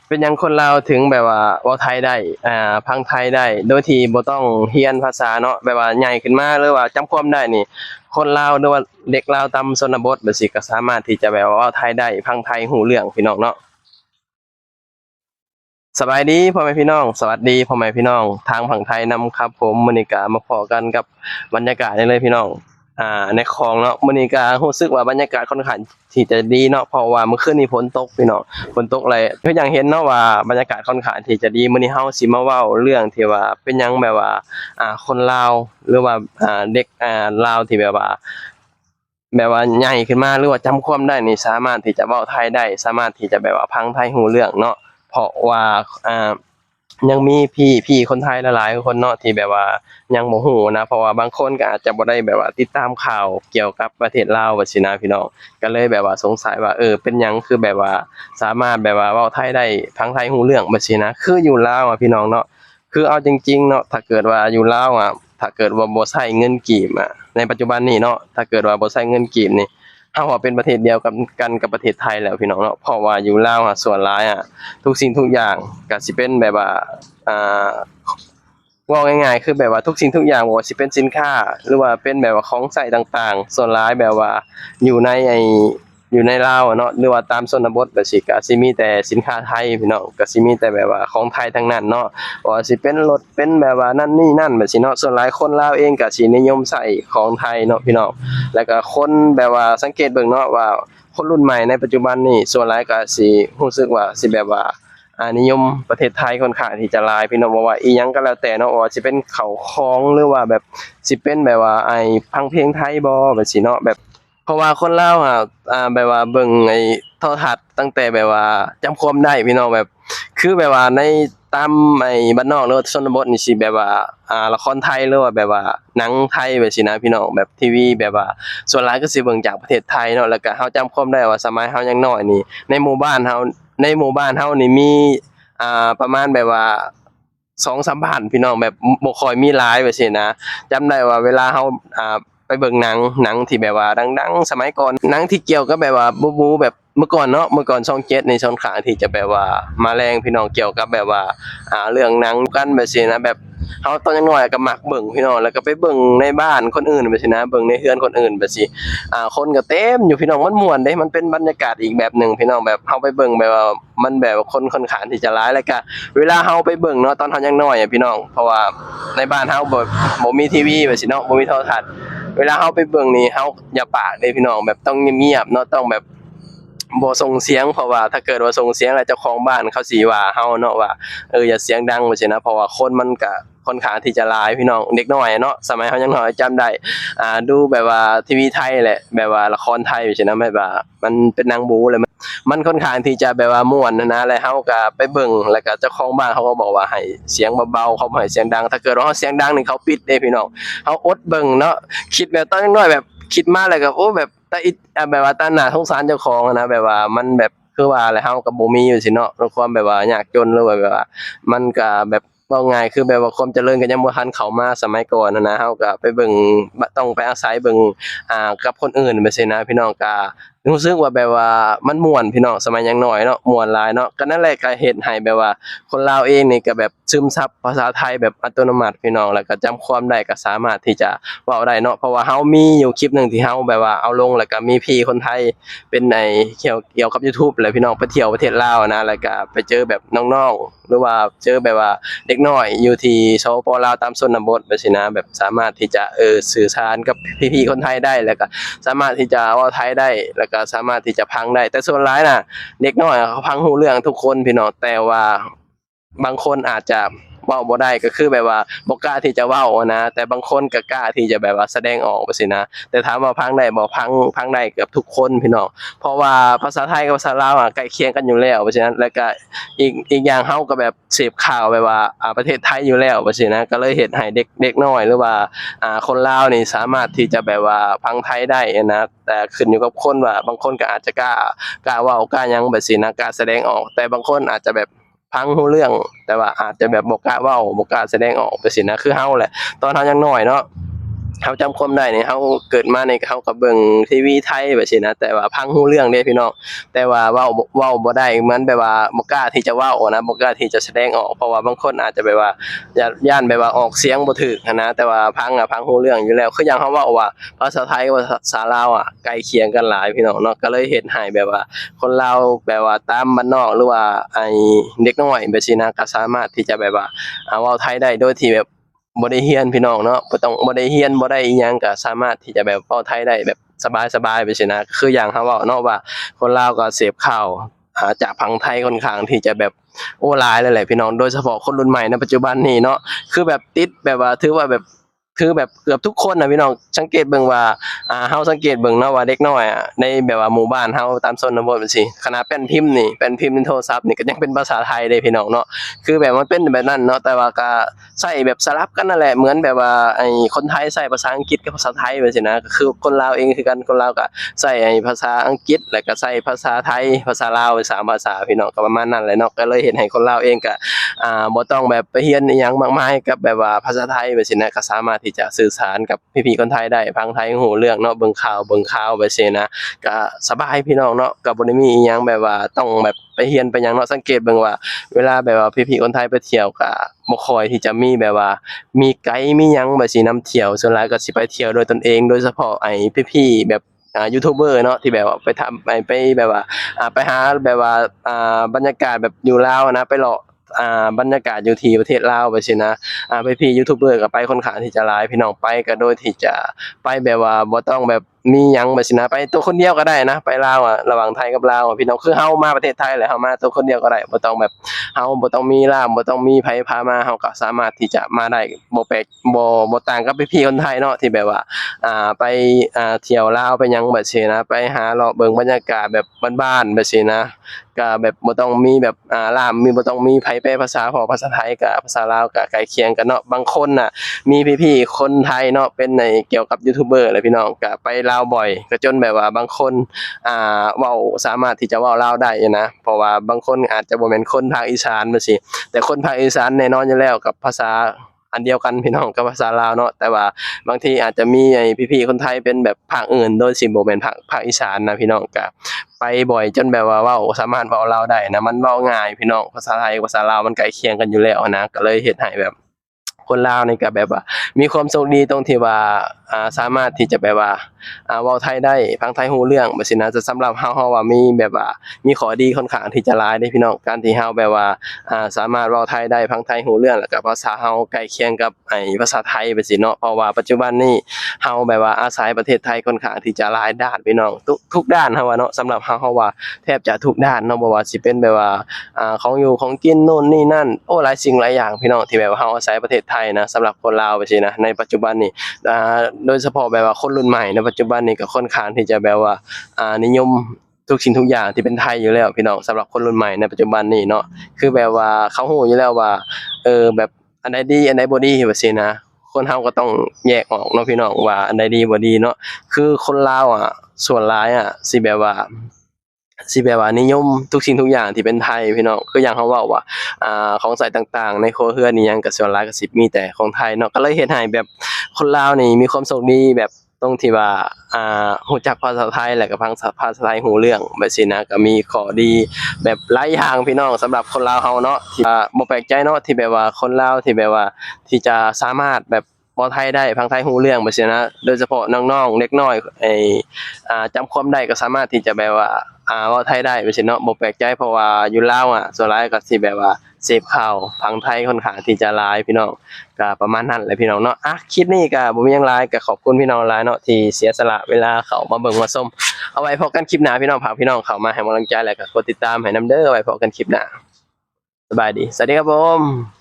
เป็นหยังคนลาวถึงแบบว่าเว้าไทยได้พังไทยได้โดยที่บ่ต้องเรียนภาษาเนาะแบบว่าใหญ่ขึ้นมาหรือว่าจำความได้นี่คนลาวหรือว่าเด็กลาวตามชนบทแบบสิก็สามารถที่จะแบบว่าเว้าไทยได้พังไทยรู้เรื่องพี่น้องเนาะสบายดีพ่อแม่พี่น้องสวัสดีพ่อแม่พี่น้องทางฝั่งไทยนำครับผมมื้อนี้ก็มาพอกันกับบรรยากาศนี่เลยพี่น้องในคลองเนาะมื้อนี้ก็รู้สึกว่าบรรยากาศค่อนข้างที่จะดีเนาะเพราะว่าเมื่อคืนนี้ฝนตกพี่น้องฝนตกเลยก็อย่างเห็นเนาะว่าบรรยากาศค่อนข้างที่จะดีมื้อนี้เฮาสิมาเว้าเรื่องที่ว่าเป็นหยังแบบว่าคนลาวหรือว่าเด็กลาวที่แบบว่าใหญ่ขึ้นมาหรือว่าจำความได้นี่สามารถที่จะเว้าไทยได้สามารถที่จะแบบว่าพังไทยรู้เรื่องเนาะเพราะว่ายังมีพี่คนไทยหลายๆคนเนาะที่แบบว่ายังบ่ฮู้นะเพราะว่าบางคนก็อาจจะบ่ได้แบบว่าติดตามข่าวเกี่ยวกับประเทศลาวว่าซี้นะพี่น้องก็เลยแบบว่าสงสัยว่าเป็นหยังคือแบบว่าสามารถแบบว่าเว้าไทยได้พังไทยรู้เรื่องบัดซี้นะคืออยู่ลาวอะพี่น้องเนาะคือเอาจริงๆเนาะถ้าเกิดว่าอยู่ลาวอะถ้าเกิดว่าบ่ใช้เงินกีบอะในปัจจุบันนี้เนาะถ้าเกิดว่าบ่ใช้เงินกีบนี่เฮาว่าเป็นประเทศเดียวกันกับประเทศไทยแล้วพี่น้องเนาะเพราะว่าอยู่ลาวอะส่วนหลายอะ ทุกสิ่งทุกอย่างก็สิเป็นแบบว่าอ่าเว้าง่ายๆคือแบบว่าทุกสิ่งทุกอย่างบ่ว่าสิเป็นสินค้าหรือว่าเป็นแบบว่าของใช้ต่างๆส่วนหลายแบบว่าอยู่ในอยู่ในลาวอะเนาะหรือว่าตามชนบทแบบสิก็สิมีแต่สินค้าไทยพี่น้องก็สิมีแต่แบบว่าของไทยทั้งนั้นเนาะบ่ว่าสิเป็นรถเป็นแบบว่านั่นนี่นั่นแบบสิเนาะส่วนหลายคนลาวเองก็สินิยมใช้ของไทยเนาะพี่น้องแล้วก็คนแบบว่าสังเกตเบิ่งเนาะว่าคนรุ่นใหม่ในปัจจุบันนี้ส่วนหลายก็สิรู้สึกว่าสิแบบว่า นิยมประเทศไทยค่อนข้างที่จะหลายพี่น้องบ่ว่าอิหยังก็แล้วแต่เนาะว่าสิเป็นข้าวของหรือว่าแบบสิเป็นแบบว่าฟังเพลงไทยบ่แบบซี้เนาะแบบเพราะว่าคนลาวอะแบบว่าเบิ่งโทรทัศน์ตั้งแต่แบบว่าจำความได้พี่น้องแบบคือแบบว่าในตามบ้านนอกหรือว่าชนบทนี่สิแบบว่าละครไทยหรือว่าแบบว่าหนังไทยแบบซี้นะพี่น้องแบบทีวีแบบว่าส่วนหลายก็สิเบิ่งจากประเทศไทยเนาะแล้วก็เฮาจำความได้ว่าสมัยเฮายังน้อยนี่ในหมู่บ้านเฮา ในหมู่บ้านเฮานี่มีประมาณแบบว่า2-3บ้านพี่น้องแบบบ่ค่อยมีหลายว่าซี้นะจำได้ว่าเวลาเฮาไปเบิ่งหนังที่แบบว่าดังๆสมัยก่อนหนังที่เกี่ยวกับแบบว่าบู๊ๆแบบเมื่อก่อนเนาะเมื่อก่อนช่อง7นี่ค่อนข้างที่จะแบบว่ามาแรงพี่น้องเกี่ยวกับแบบว่าเรื่องหนังกันแบบซี้นะแบบเฮาตอนยังน้อยก็มักเบิ่งพี่น้องแล้วก็ไปเบิ่งในบ้านคนอื่นแบบซี้นะเบิ่งในเรือนคนอื่นแบบซี้ คนก็เต็มอยู่พี่น้องมันม่วนเด้มันเป็นบรรยากาศอีกแบบหนึ่งพี่น้องแบบเฮาไปเบิ่งแบบว่ามันแบบคนค่อนข้างที่จะหลายแล้วก็เวลาเฮาไปเบิ่งเนาะตอนเฮายังน้อยอะพี่น้องเพราะว่าในบ้านเฮาบ่มีทีวีแบบซี้เนาะบ่มีโทรทัศน์เวลาเฮาไปเบิ่งนี่เฮาอย่าปากเด้พี่น้องแบบต้องเงียบๆเนาะต้องแบบบ่ส่งเสียงเพราะว่าถ้าเกิดว่าส่งเสียงแล้วเจ้าของบ้านเขาสิว่าเฮาเนาะว่าอย่าเสียงดังว่าซี้นะเพราะว่าคนมันก็ค่อนข้างที่จะหลายพี่น้องเด็กน้อยอะเนาะสมัยเฮายังน้อยจำได้ ดูแบบว่าทีวีไทยแหละแบบว่าละครไทยอยู่ใช่นะแบบว่ามันเป็นหนังบู๊เลยมันค่อนข้างที่จะแบบว่าม่วนนะแล้วเฮาก็ไปเบิ่งแล้วก็เจ้าของบ้านเขาก็บอกว่าให้เสียงเบาๆเขาบ่ให้เสียงดังถ้าเกิดว่าเฮาเสียงดังนี่เขาปิดเด้พี่น้องเฮาอดเบิ่งเนาะคิดแบบตอนน้อยแบบคิดมาแล้วก็โอ้แบบตาอิแบบว่าตาหน้าสงสารเจ้าของอะนะแบบว่ามันแบบคือว่าแหละเฮาก็บ่มีอยู่สิเนาะด้วยความแบบว่ายากจนหรือว่าแบบว่ามันก็แบบเว้าง่ายคือแบบว่าความเจริญก็ยังบ่ทันเข้ามาสมัยก่อนอะนะเฮาก็ไปเบิ่งต้องไปอาศัยเบิ่งกับคนอื่นไปซี้นะพี่น้องก็รู้สึกว่าแบบว่ามันม่วนพี่น้องสมัยยังน้อยเนาะม่วนหลายเนาะก็นั่นแหละก็เฮ็ดให้แบบว่าคนลาวเองนี่ก็แบบซึมซับภาษาไทยแบบอัตโนมัติพี่น้องแล้วก็จำความได้ก็สามารถที่จะเว้าได้เนาะเพราะว่าเฮามีอยู่คลิปหนึ่งที่เฮาแบบว่าเอาลงแล้วก็มีพี่คนไทยเป็นเกี่ยวกับยูทูบแหละพี่น้องไปเที่ยวประเทศลาวนะแล้วก็ไปเจอแบบน้องๆหรือว่าเจอแบบว่า เด็กน้อยอยู่ที่สปลาวตามชนบทแบบซี้นะแบบสามารถที่จะสื่อสารกับพี่ๆคนไทยได้แล้วก็สามารถที่จะเว้าไทยได้แล้วก็สามารถที่จะพังได้แต่ส่วนหลายน่ะเด็กน้อยเขาพังรู้เรื่องทุกคนพี่น้องแต่ว่าบางคนอาจจะเว้าบ่ได้ก็คือแบบว่าบ่กล้าที่จะเว้าอะนะแต่บางคนก็กล้าที่จะแบบว่าแสดงออกแบบซี้นะแต่ถามว่าพังได้บ่พังได้เกือบทุกคนพี่น้องเพราะว่าภาษาไทยกับภาษาลาวอะใกล้เคียงกันอยู่แล้วเพราะฉะนั้นแล้วก็ อีกอย่างเฮาก็แบบเสพข่าวแบบว่าประเทศไทยอยู่แล้วว่าซี้นะก็เลยเฮ็ดให้เด็กน้อยหรือว่าคนลาวนี่สามารถที่จะแบบว่าฟังไทยได้อะนะแต่ขึ้นอยู่กับคนว่าบางคนก็อาจจะกล้าเว้ากล้าหยังแบบซี้นะกล้าแสดงออกแต่บางคนอาจจะแบบฟังรู้เรื่องแต่ว่าอาจจะแบบบ่กล้าเว้าบ่กล้าแสดงออกแบบซี้นะคือเฮาแหละตอนเฮายังน้อยเนาะ เขาจำความได้นี่เขาเกิดมาในเขาก็เบิ่งทีวีไทยแบบนี้นะแต่ว่าพังรู้เรื่องเด้พี่น้องแต่ว่าเว้าบ่ได้เหมือนแบบว่าบ่กล้าที่จะเว้านะบ่กล้าที่จะแสดงออกเพราะว่าบางคนอาจจะแบบว่าย่านแบบว่าออกเสียงบ่ถูกหั้นนะแต่ว่าพังรู้เรื่องอยู่แล้วคืออย่างเขาเว้าว่าภาษาไทยกับภาษาลาวอะใกล้เคียงกันหลายพี่น้องเนาะก็เลยเฮ็ดให้แบบว่าคนลาวแบบว่าตามบ้านนอกหรือว่าไอ้เด็กน้อยแบบนี้นะก็สามารถที่จะแบบว่าเว้าไทยได้โดยที่แบบบ่ได้เรียนพี่น้องเนาะบ่ได้เรียนบ่ได้อิหยังก็สามารถที่จะแบบเว้าไทยได้แบบสบายๆไปซี้นะคืออย่างเขาเว้าเนาะว่าคนลาวก็เสพข่าวจากฝั่งไทยค่อนข้างที่จะแบบโอ้หลายเลยแหละพี่น้องโดยเฉพาะคนรุ่นใหม่ในปัจจุบันนี้เนาะคือแบบติดแบบว่าถือว่าแบบคือแบบเกือบทุกคนน่ะพี่น้องสังเกตเบิ่งว่าเฮาสังเกตเบิ่งเนาะว่าเด็กน้อยอะในแบบว่าหมู่บ้านเฮาตามชนบทจังซี่ขนาดแป้นพิมพ์นี่แป้นพิมพ์ในโทรศัพท์นี่ก็ยังเป็นภาษาไทยเลยพี่น้องเนาะ คือแบบมันเป็นแบบนั้นเนาะแต่ว่าก็ใช้แบบสลับกันนั่นแหละเหมือนแบบว่าไอ้คนไทยใช้ภาษาอังกฤษกับภาษาไทยแบบนี้นะก็คือคนลาวเองคือกันคนลาวก็ใช้ไอ้ภาษาอังกฤษแล้วก็ใช้ภาษาไทยภาษาลาวสามภาษาพี่น้องก็ประมาณนั้นแหละเนาะก็เลยเฮ็ดให้คนลาวเองก็บ่ต้องแบบไปเรียนอิหยังมากมายกับแบบว่าภาษาไทยแบบนี้นะก็สามารถที่จะสื่อสารกับพี่ๆคนไทยได้ฟังไทยรู้เรื่องเนาะเบิ่งข่าวแบบนี้นะก็สบายพี่น้องเนาะก็บ่ได้มีอิหยังแบบว่าต้องแบบไปเรียนไปหยังเนาะสังเกตเบิ่งว่า เวลาแบบว่าพี่ๆคนไทยไปเที่ยวก็บ่ค่อยที่จะมีแบบว่ามีไกด์มีหยังแบบสินำเที่ยวส่วนหลายก็สิไปเที่ยวโดยตนเองโดยเฉพาะไอ้พี่ๆแบบยูทูบเบอร์เนาะที่แบบว่าไปทำไปแบบว่าไปหาแบบว่าบรรยากาศแบบอยู่ลาวนะไปเลาะบรรยากาศอยู่ที่ประเทศลาวไปซี้นะพี่ๆยูทูบเบอร์ก็ไปค่อนข้างที่จะหลายพี่น้องไปก็โดยที่จะไปแบบว่าบ่ต้องแบบมีหยังแบบซี้นะไปตัวคนเดียวก็ได้นะไปลาวอะระหว่างไทยกับลาวอะพี่น้องคือเฮามาประเทศไทยแล้วเฮามาตัวคนเดียวก็ได้บ่ต้องแบบ เฮาบ่ต้องมีล่ามบ่ต้องมีไผพามาเฮาก็สามารถที่จะมาได้บ่แปลกบ่ต่างกับพี่ๆคนไทยเนาะที่แบบว่าไปเที่ยวลาวไปหยังแบบซี้นะไปหาเลาะเบิ่งบรรยากาศแบบบ้านๆแบบซี้นะก็แบบบ่ต้องมีแบบล่ามบ่ต้องมีไผแปลภาษาเพราะภาษาไทยกับภาษาลาวก็ใกล้เคียงกันเนาะบางคนน่ะมีพี่ๆคนไทยเนาะเป็นเกี่ยวกับยูทูบเบอร์แหละพี่น้องก็ไปลาวบ่อยก็จนแบบว่าบางคน เว้าสามารถที่จะเว้าลาวได้อยู่นะเพราะว่าบางคนอาจจะบ่แม่นคนภาคอีสานจั่งซี้แต่คนภาคอีสานแน่นอนอยู่แล้วกับภาษาอันเดียวกันพี่น้องกับภาษาลาวเนาะแต่ว่าบางทีอาจจะมีไอ้พี่ๆคนไทยเป็นแบบภาคอื่นโดยสิบ่แม่นภาคอีสานนะพี่น้องก็ไปบ่อยจนแบบว่าเว้าสามารถเว้าลาวได้นะมันเว้าง่ายพี่น้องภาษาไทยกับภาษาลาวมันใกล้เคียงกันอยู่แล้วนะก็เลยเฮ็ดให้แบบคนลาวนี่ก็แบบว่ามีความโชคดีตรงที่ว่าสามารถที่จะแบบว่าเว้าไทยได้ฟังไทยรู้เรื่องแบบซี้นะแต่สำหรับเราว่ามีแบบว่ามีข้อดีค่อนข้างที่จะหลายเดะพี่น้องการที่เราแบบว่าสามารถเว้าไทยได้ฟังไทยรู้เรื่องแล้วก็ภาษาเราใกล้เคียงกับไอ้ภาษาไทยไปซี้เนาะเพราะว่าปัจจุบันนี้เราแบบว่าอาศัยประเทศไทยค่อนข้างที่จะหลายด้านพี่น้องทุกด้านเราว่าเนาะสำหรับเราว่าแทบจะทุกด้านเนาะบ่ว่าสิเป็นแบบว่าของอยู่ของกินโน่นนี่นั่นโอ้หลายสิ่งหลายอย่างพี่น้องที่แบบว่าเราอาศัยประเทศไทยนะสำหรับคนลาวไปซี้นะในปัจจุบันนี้ โดยเฉพาะแบบว่าคนรุ่นใหม่ในปัจจุบันนี้ก็ค่อนข้างที่จะแบบว่านิยมทุกสิ่งทุกอย่างที่เป็นไทยอยู่แล้วพี่น้องสำหรับคนรุ่นใหม่ในปัจจุบันนี้เนาะคือแบบว่าเขารู้อยู่แล้วว่าแบบอันใดดีอันใดบ่ดีว่าซี้นะคนเราก็ต้องแยกออกเนาะพี่น้องว่าอันใดดีบ่ดีเนาะคือคนลาวอะส่วนหลายอะสิแบบว่านิยมทุกสิ่งทุกอย่างที่เป็นไทยพี่น้องคืออย่างเราเว้าว่าของใช้ต่างๆในครัวเรือนอิหยังก็ส่วนหลายก็สิมีแต่ของไทยเนาะก็เลยเฮ็ดให้แบบคนลาวนี่มีความโชคดีแบบตรงที่ว่ารู้จักภาษาไทยแล้วก็ฟังภาษาไทยรู้เรื่องแบบซี้นะก็มีข้อดีแบบหลายอย่างพี่น้องสำหรับคนลาวเราเนาะที่บ่แปลกใจเนาะที่แบบว่าคนลาวที่แบบว่าที่จะสามารถแบบเว้าไทยได้ฟังไทยรู้เรื่องแบบซี้นะโดยเฉพาะน้องๆเด็กน้อยจำความได้ก็สามารถที่จะแบบว่าเว้าไทยได้ไปซี้เนาะบ่แปลกใจเพราะว่าอยู่ลาวอะส่วนหลายก็สิแบบว่าเสพข่าวฟังไทยค่อนข้างที่จะหลายพี่น้องก็ประมาณนั้นแหละพี่น้องเนาะคลิปนี้ก็บ่มีหยังหลายก็ขอบคุณพี่น้องหลายเนาะที่เสียสละเวลาเข้ามาเบิ่งมาชมเอาไว้พบกันคลิปหน้าพี่น้องฝากพี่น้องเข้ามาให้กำลังใจแล้วก็กดติดตามให้นำเด้อไว้พบกันคลิปหน้าสบายดีสวัสดีครับผม